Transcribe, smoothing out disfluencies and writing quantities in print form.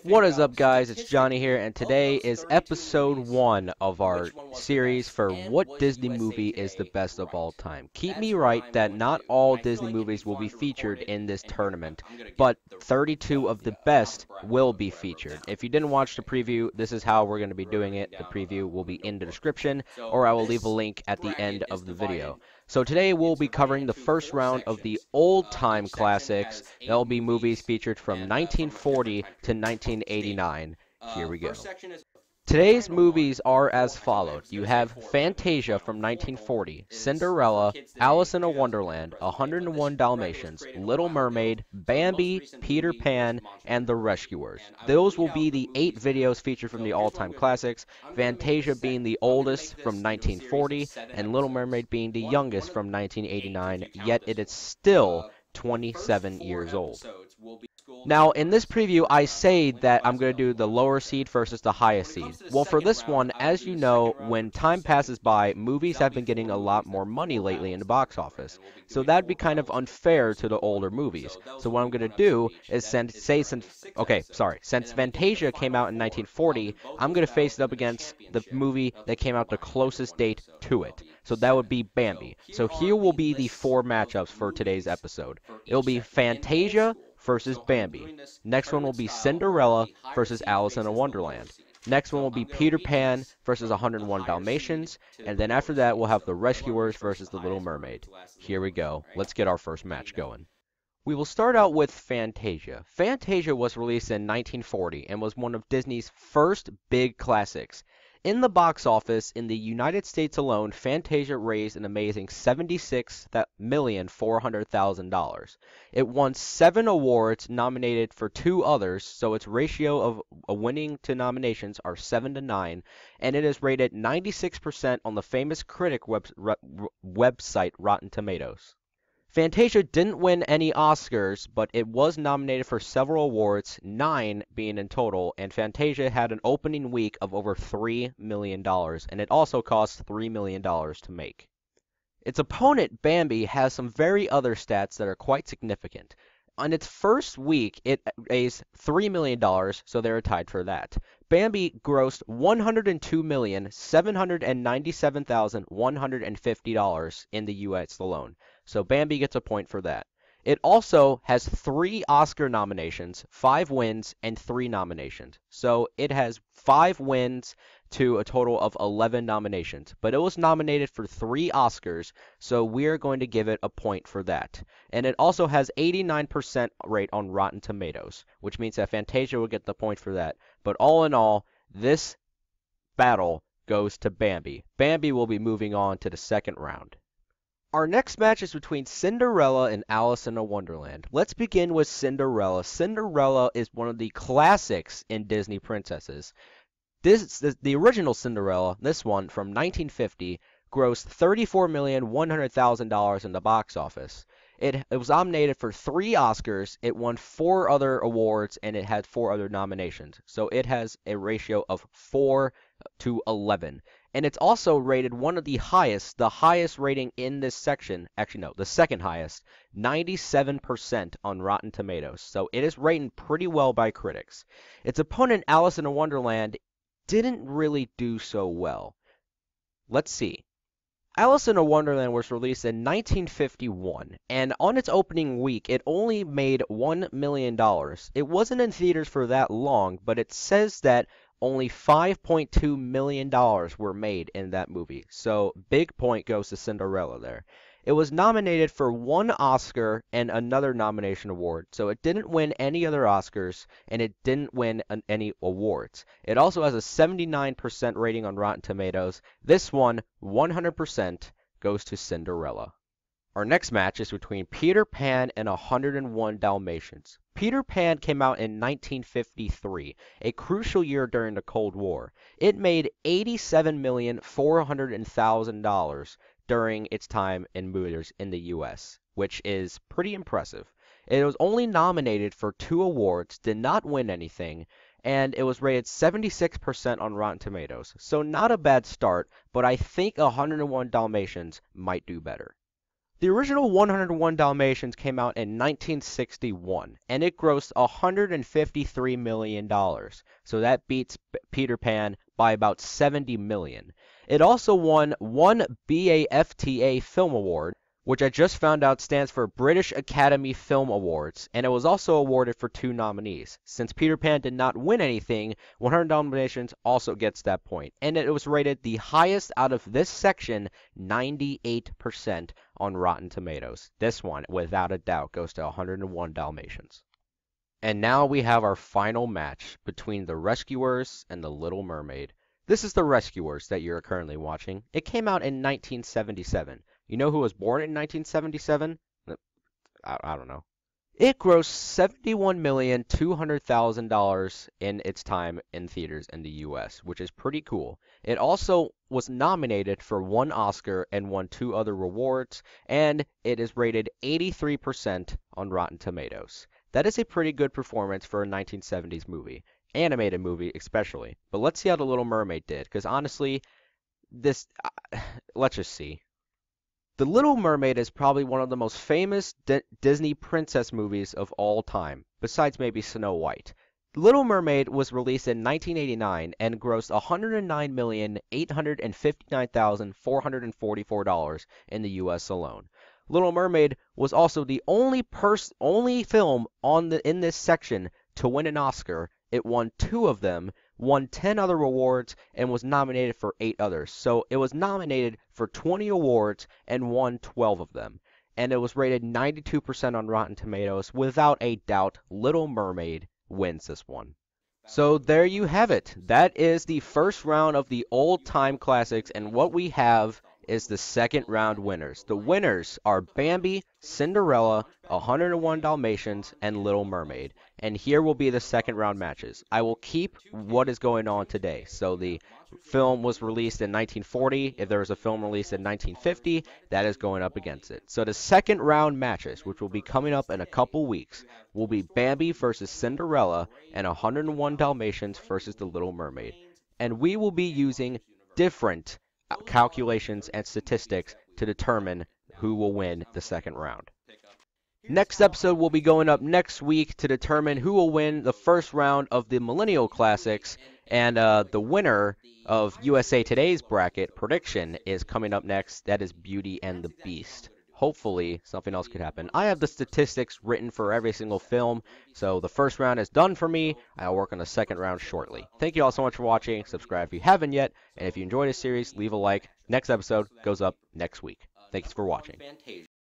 What is up, guys? It's Johnny here, and today is episode 1 of our series for what Disney movie is the best of all time. Keep me right that not all Disney movies will be featured in this tournament, but 32 of the best will be featured. If you didn't watch the preview, this is how we're going to be doing it. The preview will be in the description, or I will leave a link at the end of the video. So today we'll be covering the first round of the old-time classics. That'll be movies featured from 1940 to 1989. Here we go. Today's movies are as followed. You have Fantasia from 1940, Cinderella, Alice in Wonderland, 101 Dalmatians, Little Mermaid, Bambi, Peter Pan, and The Rescuers. Those will be the 8 videos featured from the all-time classics, Fantasia being the oldest from 1940, and Little Mermaid being the youngest from 1989, yet it is still 27 years old. Now, in this preview, I say that I'm going to do the lower seed versus the highest seed. Well, for this one, as you know, when time passes by, movies have been getting a lot more money lately in the box office. So that'd be kind of unfair to the older movies. So what I'm going to do is since Fantasia came out in 1940, I'm going to face it up against the movie that came out the closest date to it. So that would be Bambi. So here will be the 4 matchups for today's episode. It'll be Fantasia versus Bambi. Next one will be Cinderella versus Alice in Wonderland. Next one will be Peter Pan versus 101 Dalmatians. And then after that, we'll have The Rescuers versus The Little Mermaid. Here we go. Let's get our first match going. We will start out with Fantasia. Fantasia was released in 1940 and was one of Disney's first big classics. In the box office, in the United States alone, Fantasia raised an amazing $76,400,000. It won 7 awards, nominated for 2 others, so its ratio of winning to nominations are 7-9, and it is rated 96% on the famous critic website Rotten Tomatoes. Fantasia didn't win any Oscars, but it was nominated for several awards, 9 being in total, and Fantasia had an opening week of over $3 million, and it also cost $3 million to make. Its opponent, Bambi, has some very other stats that are quite significant. On its first week, it raised $3 million, so they're tied for that. Bambi grossed $102,797,150 in the U.S. alone. So Bambi gets a point for that. It also has 3 Oscar nominations, 5 wins, and 3 nominations. So it has 5 wins to a total of 11 nominations. But it was nominated for 3 Oscars, so we're going to give it a point for that. And it also has 89% rate on Rotten Tomatoes, which means that Fantasia will get the point for that. But all in all, this battle goes to Bambi. Bambi will be moving on to the second round. Our next match is between Cinderella and Alice in Wonderland. Let's begin with Cinderella. Cinderella is one of the classics in Disney princesses. The original Cinderella, this one from 1950, grossed $34,100,000 in the box office. It was nominated for 3 Oscars, it won 4 other awards, and it had 4 other nominations. So it has a ratio of 4-11. And it's also rated one of the highest rating in this section, actually no, the second highest, 97% on Rotten Tomatoes. So it is rated pretty well by critics. Its opponent, Alice in Wonderland, didn't really do so well. Let's see. Alice in Wonderland was released in 1951, and on its opening week, it only made $1 million. It wasn't in theaters for that long, but it says that only $5.2 million were made in that movie. So, big point goes to Cinderella there. It was nominated for 1 Oscar and another nomination award, so it didn't win any other Oscars, and it didn't win any awards. It also has a 79% rating on Rotten Tomatoes. This one, 100%, goes to Cinderella. Our next match is between Peter Pan and 101 Dalmatians. Peter Pan came out in 1953, a crucial year during the Cold War. It made $87,400,000 during its time in movies in the US, which is pretty impressive. It was only nominated for 2 awards, did not win anything, and it was rated 76% on Rotten Tomatoes. So not a bad start, but I think 101 Dalmatians might do better. The original 101 Dalmatians came out in 1961, and it grossed $153 million. So that beats Peter Pan by about 70 million. It also won one BAFTA Film Award, which I just found out stands for British Academy Film Awards, and it was also awarded for 2 nominees. Since Peter Pan did not win anything, 100 Dalmatians also gets that point, and it was rated the highest out of this section, 98% on Rotten Tomatoes. This one, without a doubt, goes to 101 Dalmatians. And now we have our final match between the Rescuers and the Little Mermaid. This is the Rescuers that you're currently watching. It came out in 1977. You know who was born in 1977? I don't know. It grossed $71,200,000 in its time in theaters in the US, which is pretty cool. It also was nominated for 1 Oscar and won 2 other awards, and it is rated 83% on Rotten Tomatoes. That is a pretty good performance for a 1970s movie, animated movie especially. But let's see how The Little Mermaid did, because honestly, let's just see. The Little Mermaid is probably one of the most famous Disney princess movies of all time, besides maybe Snow White. The Little Mermaid was released in 1989 and grossed $109,859,444 in the US alone. Little Mermaid was also the only film in this section to win an Oscar. It won 2 of them, won 10 other awards, and was nominated for 8 others. So it was nominated for 20 awards and won 12 of them. And it was rated 92% on Rotten Tomatoes. Without a doubt, Little Mermaid wins this one. So there you have it. That is the first round of the old-time classics, and what we have is the second round winners. The winners are Bambi, Cinderella, 101 Dalmatians, and Little Mermaid. And here will be the second round matches. I will keep what is going on today. So the film was released in 1940. If there was a film released in 1950, that is going up against it. So the second round matches, which will be coming up in a couple weeks, will be Bambi versus Cinderella and 101 Dalmatians versus the Little Mermaid. And we will be using different calculations and statistics to determine who will win the second round. Next episode will be going up next week to determine who will win the first round of the Millennial Classics, and the winner of USA Today's bracket prediction is coming up next. That is Beauty and the Beast. Hopefully, something else could happen. I have the statistics written for every single film, so the first round is done for me. I'll work on the second round shortly. Thank you all so much for watching. Subscribe if you haven't yet, and if you enjoyed this series, leave a like. Next episode goes up next week. Thanks for watching.